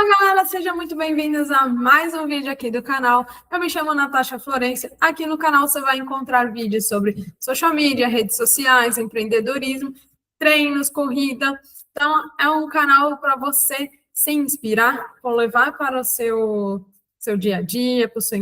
Fala, galera, sejam muito bem-vindos a mais um vídeo aqui do canal. Eu me chamo Natasha Florencio. Aqui no canal você vai encontrar vídeos sobre social media, redes sociais, empreendedorismo, treinos, corrida. Então, é um canal para você se inspirar, para levar para o seu dia a dia, para o seu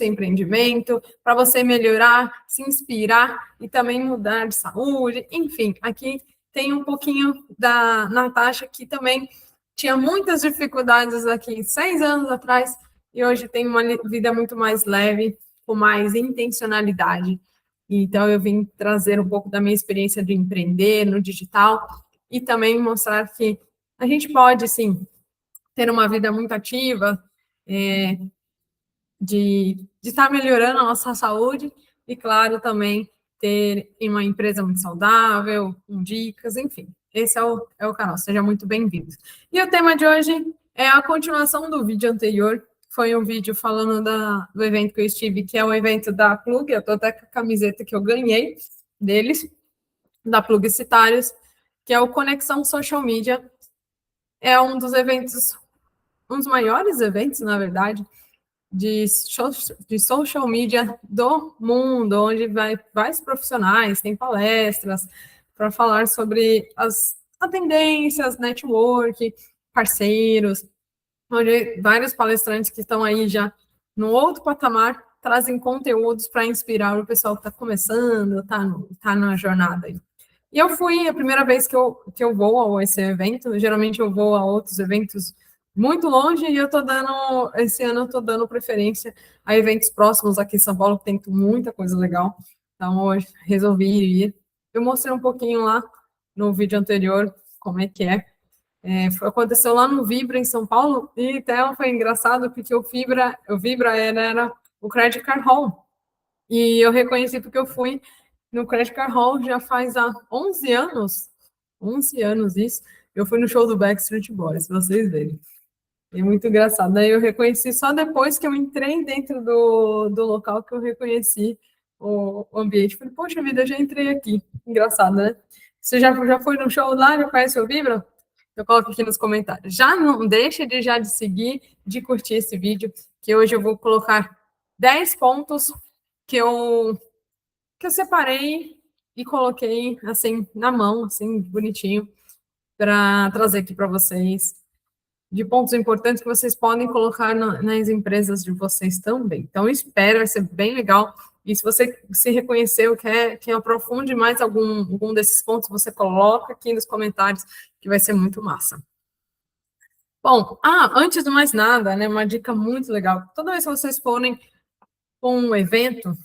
empreendimento, para você melhorar, se inspirar e também mudar de saúde. Enfim, aqui tem um pouquinho da Natasha, que também tinha muitas dificuldades aqui 6 anos atrás e hoje tem uma vida muito mais leve, com mais intencionalidade. Então, eu vim trazer um pouco da minha experiência de empreender no digital e também mostrar que a gente pode, sim, ter uma vida muito ativa, de estar melhorando a nossa saúde e, claro, também ter uma empresa muito saudável, com dicas, enfim. Esse é o canal, seja muito bem-vindo. E o tema de hoje é a continuação do vídeo anterior. Foi um vídeo falando do evento que eu estive, que é o evento da Plug. Eu estou até com a camiseta que eu ganhei deles, da Plugcitários, que é o Conexão Social Media. É um dos eventos, um dos maiores eventos, na verdade, de social media do mundo, onde vai vários profissionais, tem palestras para falar sobre as tendências, network, parceiros, onde vários palestrantes que estão aí já no outro patamar trazem conteúdos para inspirar o pessoal que está começando, está na jornada aí. E eu fui a primeira vez que eu vou a esse evento. Geralmente eu vou a outros eventos muito longe e esse ano eu estou dando preferência a eventos próximos aqui em São Paulo, que tem muita coisa legal. Então, hoje resolvi ir. Eu mostrei um pouquinho lá no vídeo anterior como é que é. Aconteceu lá no Vibra, em São Paulo, e até foi engraçado, porque o Vibra era o Credit Card Hall. E eu reconheci porque eu fui no Credit Card Hall já faz há 11 anos isso. Eu fui no show do Backstreet Boys, se vocês verem. É muito engraçado. Daí eu reconheci só depois que eu entrei dentro do local que eu reconheci o ambiente. Falei, poxa vida, eu já entrei aqui. Engraçado, né? Você já foi no show lá, já conhece o Vibra? Eu coloco aqui nos comentários. Já não deixa de seguir, de curtir esse vídeo, que hoje eu vou colocar 10 pontos que eu separei e coloquei assim na mão, assim bonitinho, para trazer aqui para vocês, de pontos importantes que vocês podem colocar nas empresas de vocês também. Então, espero, vai ser bem legal. E se você se reconheceu, quer que eu aprofunde mais algum desses pontos, você coloca aqui nos comentários, que vai ser muito massa. Bom, antes de mais nada, né, uma dica muito legal. Toda vez que vocês forem para um evento,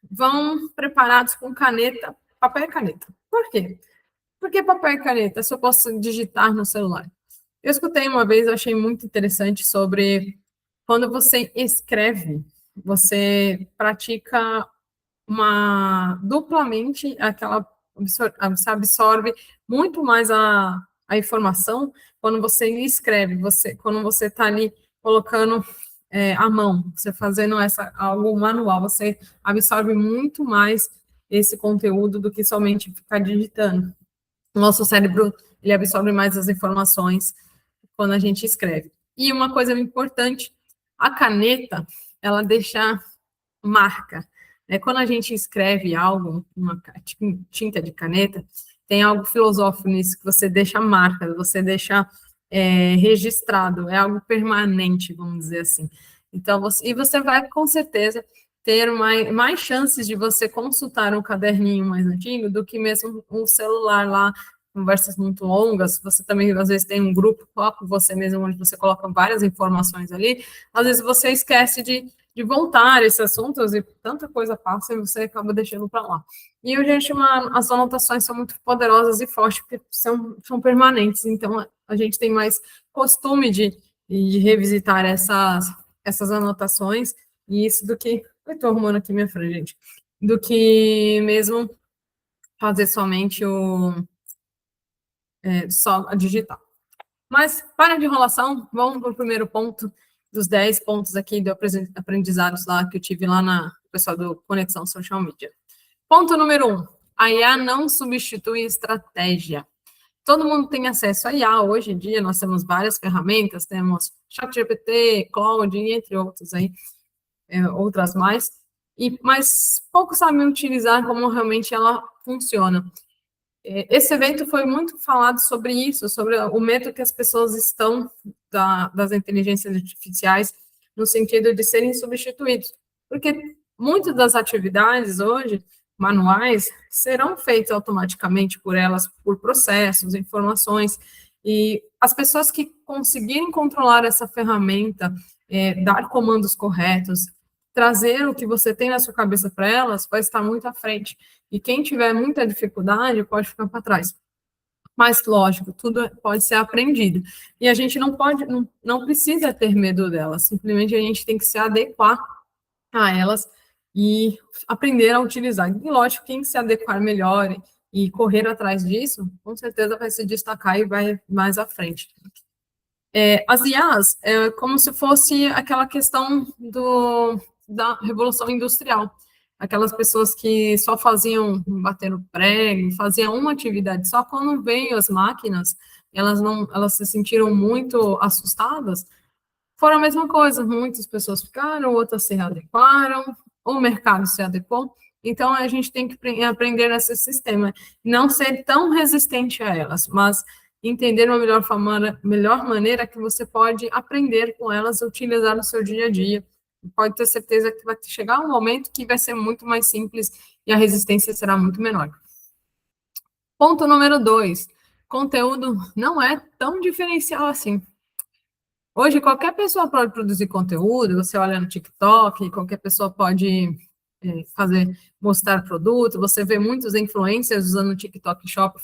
vão preparados com caneta, papel e caneta. Por quê? Porque papel e caneta, se eu posso digitar no celular. Eu escutei uma vez, eu achei muito interessante sobre quando você escreve, você pratica duplamente você absorve muito mais a informação quando você escreve, quando você está ali colocando à mão, você fazendo algo manual, você absorve muito mais esse conteúdo do que somente ficar digitando. O nosso cérebro, ele absorve mais as informações quando a gente escreve. E uma coisa importante, a caneta, ela deixa marca. Quando a gente escreve algo, uma tinta de caneta, tem algo filosófico nisso, que você deixa marca, você deixa registrado, é algo permanente, vamos dizer assim. Então, você vai, com certeza, ter mais chances de você consultar um caderninho mais antigo do que mesmo um celular lá, conversas muito longas. Você também, às vezes, tem um grupo com você mesmo, onde você coloca várias informações ali. Às vezes, você esquece de voltar a esses assuntos e tanta coisa passa e você acaba deixando para lá. E, gente, as anotações são muito poderosas e fortes, porque são permanentes. Então, a gente tem mais costume de revisitar essas anotações, e isso do que... Eu estou arrumando aqui minha frente, gente. Do que mesmo fazer somente só a digital. Mas, para de enrolação, vamos para o primeiro ponto dos 10 pontos aqui de aprendizados lá que eu tive lá na pessoal do Conexão Social Media. Ponto número 1. A IA não substitui estratégia. todo mundo tem acesso a IA. Hoje em dia, nós temos várias ferramentas, temos ChatGPT, Claude, entre outros aí, outras mais, mas poucos sabem utilizar como realmente ela funciona. Esse evento foi muito falado sobre isso, sobre o medo que as pessoas estão das inteligências artificiais, no sentido de serem substituídos. Porque muitas das atividades hoje, manuais, serão feitas automaticamente por elas, por processos, informações, e as pessoas que conseguirem controlar essa ferramenta, dar comandos corretos, trazer o que você tem na sua cabeça para elas, vai estar muito à frente. E quem tiver muita dificuldade pode ficar para trás. Mas, lógico, tudo pode ser aprendido. E a gente não precisa ter medo delas, simplesmente a gente tem que se adequar a elas e aprender a utilizar. E, lógico, quem se adequar melhor e correr atrás disso, com certeza vai se destacar e vai mais à frente. As IAs é como se fosse aquela questão da Revolução Industrial. Aquelas pessoas que só faziam bater no prego, faziam uma atividade só. Quando veio as máquinas, elas se sentiram muito assustadas. Foram a mesma coisa, muitas pessoas ficaram, outras se adequaram, o mercado se adequou. Então, a gente tem que aprender nesse sistema, não ser tão resistente a elas, mas entender uma melhor maneira que você pode aprender com elas, utilizar no seu dia a dia. Pode ter certeza que vai chegar um momento que vai ser muito mais simples e a resistência será muito menor. Ponto número 2, conteúdo não é tão diferencial assim. Hoje, qualquer pessoa pode produzir conteúdo, você olha no TikTok, qualquer pessoa pode mostrar produto, você vê muitos influencers usando o TikTok Shop,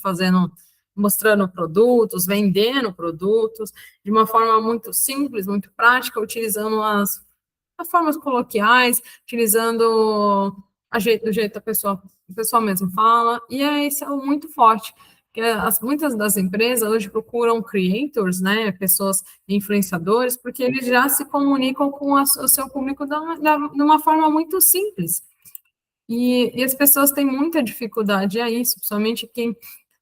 mostrando produtos, vendendo produtos, de uma forma muito simples, muito prática, utilizando as formas coloquiais, utilizando do jeito que a pessoa mesmo fala, e isso é muito forte. Muitas das empresas hoje procuram creators, né, pessoas influenciadores, porque eles já se comunicam com o seu público de uma forma muito simples. E as pessoas têm muita dificuldade a isso, principalmente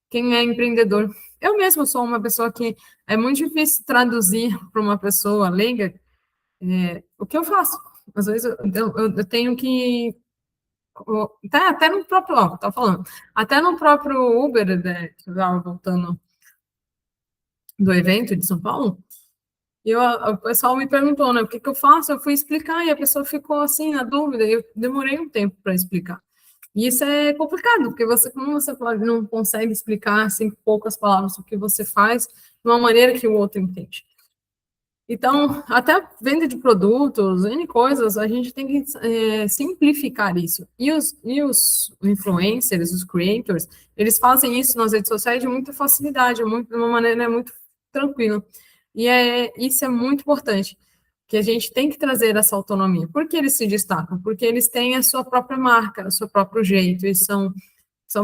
quem é empreendedor. Eu mesmo sou uma pessoa que é muito difícil traduzir para uma pessoa leiga o que eu faço. Às vezes eu tenho que até no próprio, tá falando, até no próprio Uber, né, que eu estava voltando do evento de São Paulo, e o pessoal me perguntou, né, o que eu faço? Eu fui explicar e a pessoa ficou assim, na dúvida, e eu demorei um tempo para explicar. E isso é complicado, porque como você não consegue explicar assim, em poucas palavras o que você faz de uma maneira que o outro entende. Então, até a venda de produtos, N coisas, a gente tem que simplificar isso. E os influencers, os creators, eles fazem isso nas redes sociais de muita facilidade, de uma maneira muito tranquila. E isso é muito importante, que a gente tem que trazer essa autonomia. Por que eles se destacam? Porque eles têm a sua própria marca, o seu próprio jeito, e são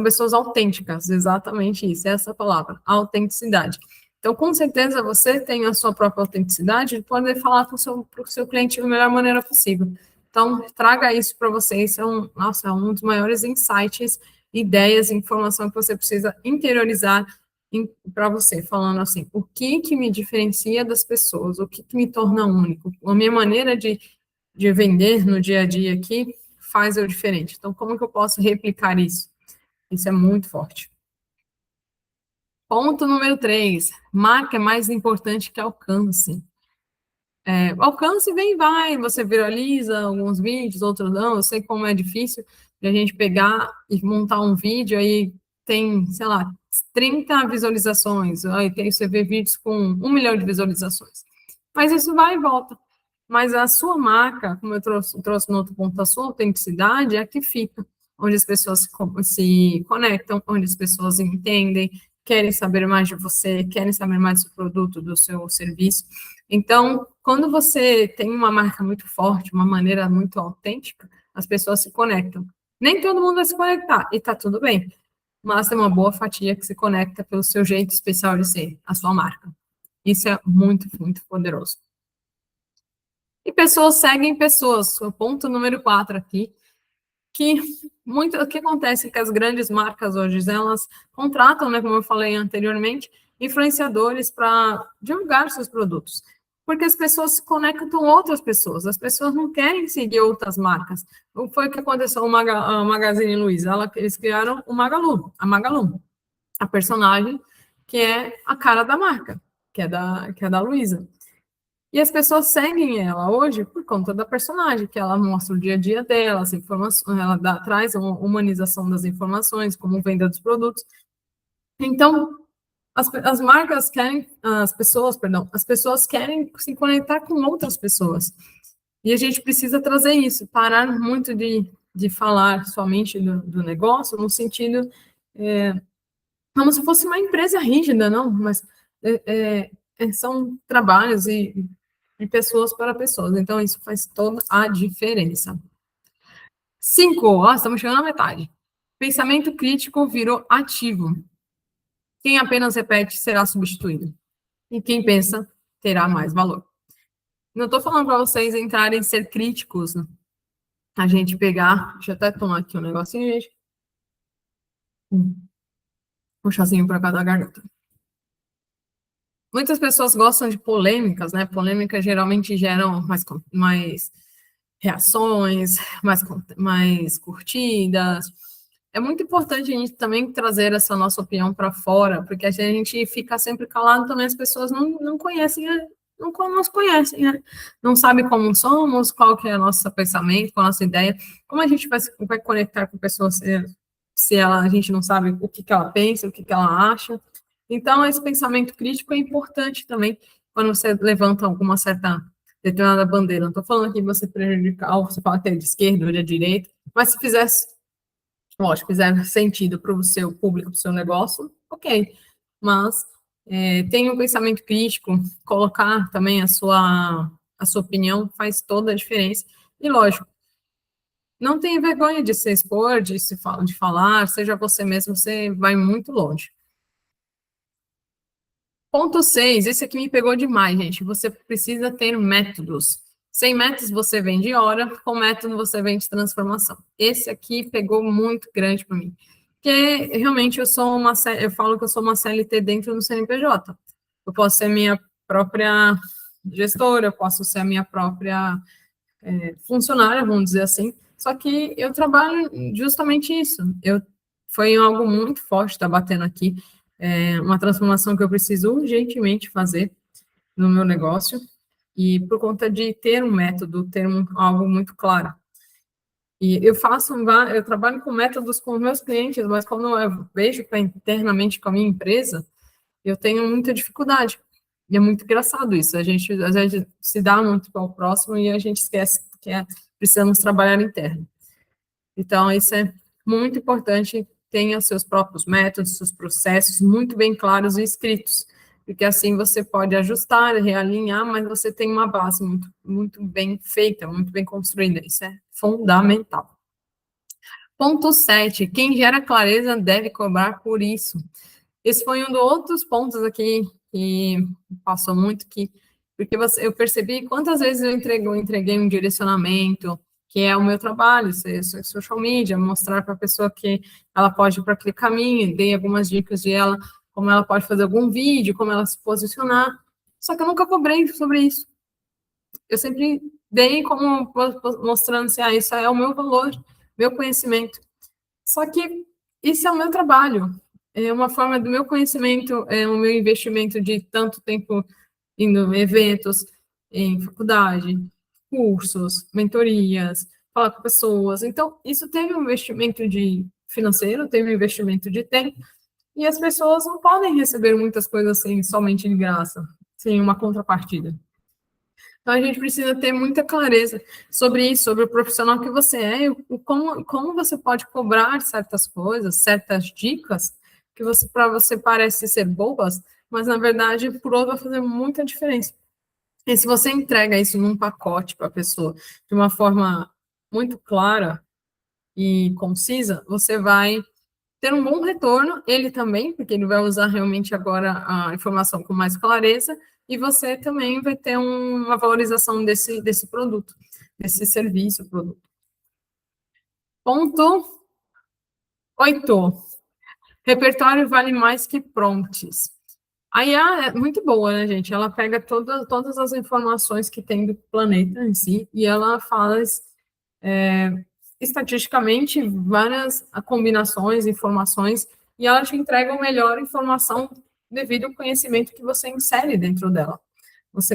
pessoas autênticas, exatamente isso, essa palavra, autenticidade. Então, com certeza, você tem a sua própria autenticidade de poder falar para o seu cliente da melhor maneira possível. Então, traga isso para você. Isso é um dos maiores insights, ideias, informação que você precisa interiorizar para você, falando assim, o que me diferencia das pessoas, o que me torna único, a minha maneira de vender no dia a dia aqui faz eu diferente. Então, como que eu posso replicar isso? Isso é muito forte. Ponto número 3, marca é mais importante que alcance. Alcance vem e vai, você viraliza alguns vídeos, outros não, eu sei como é difícil de a gente pegar e montar um vídeo, aí tem, sei lá, 30 visualizações, aí você vê vídeos com 1 milhão de visualizações. Mas isso vai e volta. Mas a sua marca, como eu trouxe no outro ponto, a sua autenticidade é a que fica, onde as pessoas se conectam, onde as pessoas entendem, querem saber mais de você, querem saber mais do seu produto, do seu serviço. Então, quando você tem uma marca muito forte, uma maneira muito autêntica, as pessoas se conectam. Nem todo mundo vai se conectar, e tá tudo bem. Mas tem uma boa fatia que se conecta pelo seu jeito especial de ser, a sua marca. Isso é muito, muito poderoso. E pessoas seguem pessoas. O ponto número 4 aqui, que o que acontece é que as grandes marcas hoje, elas contratam, né, como eu falei anteriormente, influenciadores para divulgar seus produtos. Porque as pessoas se conectam com outras pessoas, as pessoas não querem seguir outras marcas. Foi o que aconteceu com a Magazine Luiza, eles criaram o Magalu, a personagem que é a cara da marca, que é da Luiza. E as pessoas seguem ela hoje por conta da personagem, que ela mostra o dia a dia dela, as informações, traz uma humanização das informações, como venda dos produtos. Então, as marcas querem, as pessoas querem se conectar com outras pessoas. E a gente precisa trazer isso, parar muito de falar somente do negócio, no sentido, como se fosse uma empresa rígida, não, mas são trabalhos de pessoas para pessoas. Então, isso faz toda a diferença. 5, estamos chegando à metade. Pensamento crítico virou ativo. Quem apenas repete será substituído. E quem pensa terá mais valor. Não estou falando para vocês entrarem em ser críticos, né? A gente pegar. Deixa eu até tomar aqui um negocinho, gente. Um chazinho para cada garganta. Muitas pessoas gostam de polêmicas, né? Polêmicas geralmente geram mais reações, mais curtidas. É muito importante a gente também trazer essa nossa opinião para fora, porque a gente fica sempre calado, também as pessoas não conhecem, não nos conhecem, né? Não sabem como somos, qual que é o nosso pensamento, qual a nossa ideia, como a gente vai conectar com pessoas se a gente não sabe o que ela pensa, o que ela acha. Então, esse pensamento crítico é importante também quando você levanta alguma certa determinada bandeira. Não estou falando aqui de você prejudicar, você fala que é de esquerda ou de direita, mas se fizesse, lógico, fizer sentido para o seu público, para o seu negócio, ok. Mas tenha um pensamento crítico, colocar também a sua opinião faz toda a diferença. E, lógico, não tenha vergonha de se expor, de falar, seja você mesmo, você vai muito longe. Ponto 6, esse aqui me pegou demais, gente. Você precisa ter métodos. Sem métodos você vende hora, com método você vende transformação. Esse aqui pegou muito grande para mim. Porque realmente eu falo que eu sou uma CLT dentro do CNPJ. Eu posso ser minha própria gestora, eu posso ser a minha própria funcionária, vamos dizer assim. Só que eu trabalho justamente isso. Foi algo muito forte estar batendo aqui. Uma transformação que eu preciso urgentemente fazer no meu negócio, e por conta de ter um método, ter algo muito claro. E eu trabalho com métodos com os meus clientes, mas quando eu vejo para internamente com a minha empresa, eu tenho muita dificuldade. E é muito engraçado isso. A gente, às vezes, se dá muito para o próximo e a gente esquece que precisamos trabalhar interno. Então, isso é muito importante, tenha seus próprios métodos, seus processos muito bem claros e escritos, porque assim você pode ajustar, realinhar, mas você tem uma base muito bem feita, muito bem construída, isso é fundamental. Ponto 7, quem gera clareza deve cobrar por isso. Esse foi um dos outros pontos aqui que passou muito, porque eu percebi quantas vezes eu entreguei um direcionamento, que é o meu trabalho, ser social media, mostrar para a pessoa que ela pode ir para aquele caminho, dei algumas dicas de ela, como ela pode fazer algum vídeo, como ela se posicionar, só que eu nunca cobrei sobre isso. Eu sempre dei como mostrando assim, isso é o meu valor, meu conhecimento. Só que isso é o meu trabalho, é uma forma do meu conhecimento, é o meu investimento de tanto tempo indo em eventos, em faculdade, cursos, mentorias, falar com pessoas. Então, isso teve um investimento financeiro, teve um investimento de tempo, e as pessoas não podem receber muitas coisas assim, somente de graça, sem uma contrapartida. Então, a gente precisa ter muita clareza sobre isso, sobre o profissional que você é, e como você pode cobrar certas coisas, certas dicas, que para você parece ser bobas, mas, na verdade, por outro, vai fazer muita diferença. E se você entrega isso num pacote para a pessoa, de uma forma muito clara e concisa, você vai ter um bom retorno, ele também, porque ele vai usar realmente agora a informação com mais clareza, e você também vai ter uma valorização desse produto, desse serviço, produto. Ponto 8. Repertório vale mais que prompts. A IA é muito boa, né, gente? Ela pega todas as informações que tem do planeta em si e ela faz estatisticamente várias combinações, informações, e ela te entrega a melhor informação devido ao conhecimento que você insere dentro dela.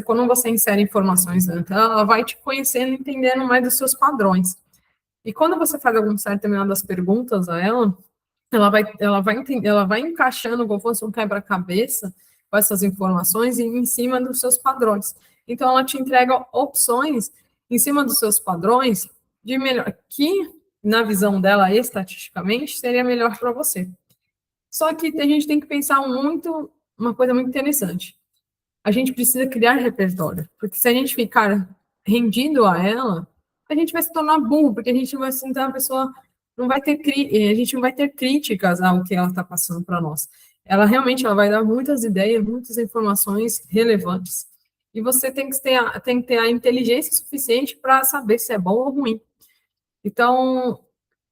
Quando você insere informações dentro dela, ela vai te conhecendo, entendendo mais dos seus padrões. E quando você faz algumas determinadas perguntas a ela, ela vai encaixando como fosse um quebra-cabeça com essas informações e em cima dos seus padrões. Então, ela te entrega opções em cima dos seus padrões de melhor, que, na visão dela, estatisticamente, seria melhor para você. Só que a gente tem que pensar uma coisa muito interessante. A gente precisa criar repertório, porque se a gente ficar rendido a ela, a gente vai se tornar burro, porque a gente vai se tornar uma pessoa, a gente não vai ter críticas ao que ela está passando para nós. Ela realmente vai dar muitas ideias, muitas informações relevantes. E você tem que ter a inteligência suficiente para saber se é bom ou ruim. Então,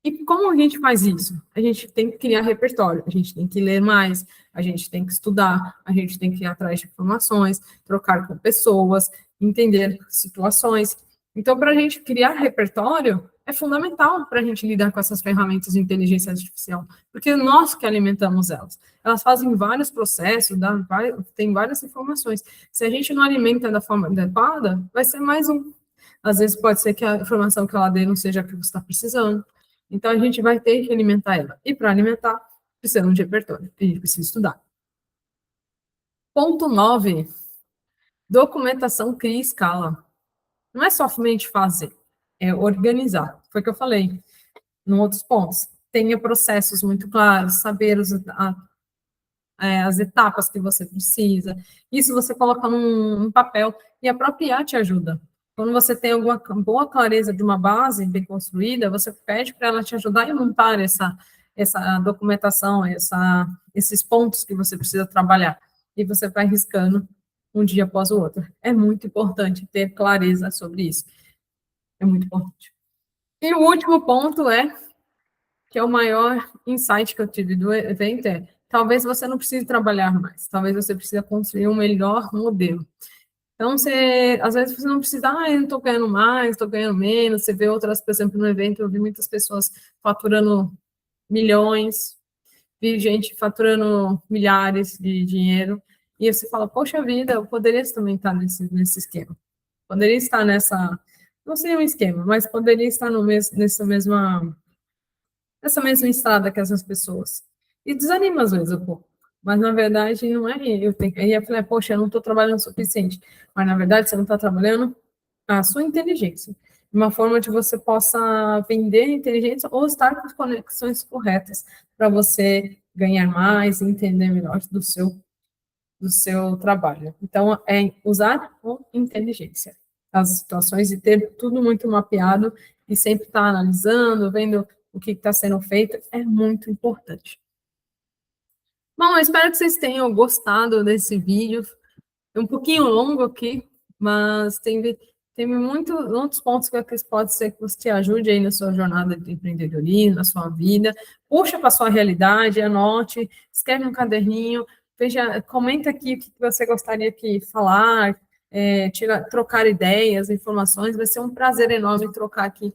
e como a gente faz isso? A gente tem que criar repertório, a gente tem que ler mais, a gente tem que estudar, a gente tem que ir atrás de informações, trocar com pessoas, entender situações. Então, para a gente criar repertório, é fundamental para a gente lidar com essas ferramentas de inteligência artificial, porque nós que alimentamos elas. Elas fazem vários processos, tem várias informações. Se a gente não alimenta da forma adequada, vai ser mais um. Às vezes pode ser que a informação que ela dê não seja a que você está precisando. Então, a gente vai ter que alimentar ela. E para alimentar, precisamos de repertório. A gente precisa estudar. Ponto 9. Documentação cria escala. Não é somente fazer, é organizar. Foi o que eu falei em outros pontos. Tenha processos muito claros, saber as etapas que você precisa. Isso você coloca num papel e a própria IA te ajuda. Quando você tem alguma boa clareza de uma base bem construída, você pede para ela te ajudar a montar essa documentação, esses pontos que você precisa trabalhar. E você vai riscando um dia após o outro. É muito importante ter clareza sobre isso. É muito importante. E o último ponto que é o maior insight que eu tive do evento, talvez você não precise trabalhar mais, talvez você precise construir um melhor modelo. Então, às vezes você não precisa, eu não estou ganhando mais, estou ganhando menos, você vê outras, por exemplo, no evento, eu vi muitas pessoas faturando milhões, vi gente faturando milhares de dinheiro, e você fala, poxa vida, eu poderia também estar nesse esquema, poderia estar não sei um esquema, mas poderia estar nessa mesma estrada que essas pessoas. E desanima às vezes um pouco. Mas, na verdade, não é. Aí eu falei, poxa, eu não estou trabalhando o suficiente. Mas, na verdade, você não está trabalhando a sua inteligência. Uma forma de você possa vender inteligência ou estar com as conexões corretas para você ganhar mais e entender melhor do seu trabalho. Então, é usar com inteligência as situações e ter tudo muito mapeado e sempre estar analisando, vendo o que está sendo feito, é muito importante. Bom, eu espero que vocês tenham gostado desse vídeo. É um pouquinho longo aqui, mas tem muitos pontos que pode ser que você te ajude aí na sua jornada de empreendedorismo, na sua vida. Puxa para a sua realidade, anote, escreve um caderninho, comenta aqui o que você gostaria de falar, trocar ideias, informações. Vai ser um prazer enorme trocar aqui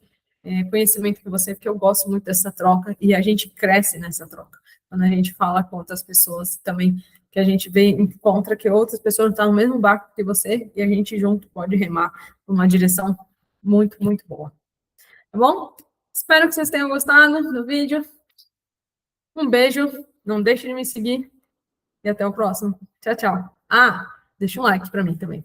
conhecimento com você, porque eu gosto muito dessa troca e a gente cresce nessa troca. Quando a gente fala com outras pessoas também, que a gente encontra que outras pessoas estão no mesmo barco que você e a gente junto pode remar numa direção muito, muito boa. Tá bom? Espero que vocês tenham gostado do vídeo. Um beijo, não deixe de me seguir e até o próximo. Tchau, tchau. Deixa um like para mim também.